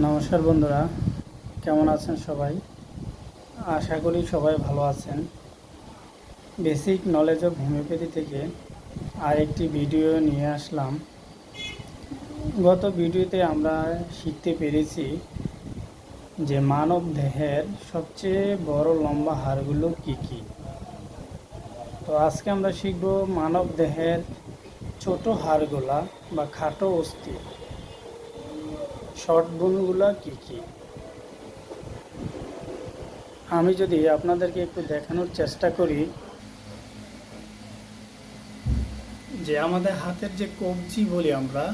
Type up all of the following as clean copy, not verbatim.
নমস্কার বন্ধুরা, কেমন আছেন সবাই? আশা করি সবাই ভালো আছেন। বেসিক নলেজ অফ হোমিওপ্যাথি থেকে আরেকটি ভিডিও নিয়ে আসলাম। গত ভিডিওতে আমরা শিখতে পেরেছি যে মানব দেহের সবচেয়ে বড় লম্বা হাড়গুলো কি কি। তো আজকে আমরা শিখব মানব দেহের ছোট হাড়গুলা বা খাটো অস্থি শর্ট বোনগুলা কি কি। আমি যদি আপনাদেরকে একটু দেখানোর চেষ্টা করি যে আমাদের হাতের যে কবজি বলি আমরা,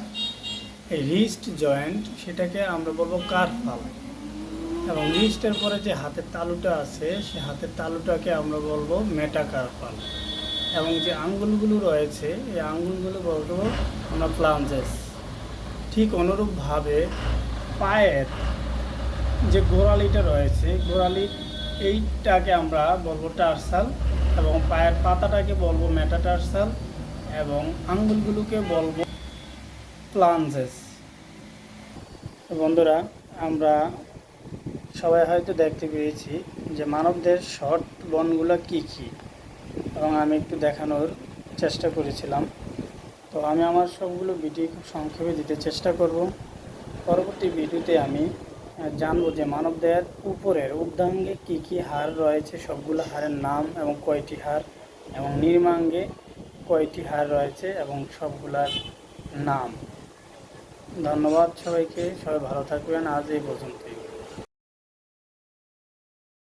এই রিস্ট জয়েন্ট, সেটাকে আমরা বলবো কার্পাল, এবং রিস্টের পরে যে হাতের তালুটা আছে সে হাতের তালুটাকে আমরা বলবো মেটাকার্পাল, এবং যে আঙ্গুলগুলো রয়েছে এই আঙ্গুলগুলো বলবো আমরা ফ্লাঞ্জেস। ঠিক অনুরূপভাবে পায়ের যে গোড়ালিটা রয়েছে, গোড়ালি এইটাকে আমরা বলবো টার্সাল, এবং পায়ের পাতাটাকে বলবো মেটাটার্সাল, এবং আঙ্গুলগুলোকে বলবো প্লাঞ্জেস। বন্ধুরা, আমরা সবাই হয়তো দেখতে পেয়েছি যে মানবদের শর্ট বোনগুলো কি কি, এবং আমি একটু দেখানোর চেষ্টা করেছিলাম। তো আমি আমার সবগুলো ভিডিও খুব সংক্ষেপে দিতে চেষ্টা করব। পরবর্তী ভিডিওতে আমি জানবো যে মানবদেহের উপরের ঊর্ধ্বাঙ্গে কী কী হাড় রয়েছে, সবগুলো হাড়ের নাম এবং কয়টি হাড়, এবং নিম্নাঙ্গে কয়টি হাড় রয়েছে এবং সবগুলার নাম। ধন্যবাদ সবাইকে, সবাই ভালো থাকবেন। আজ এই পর্যন্তই।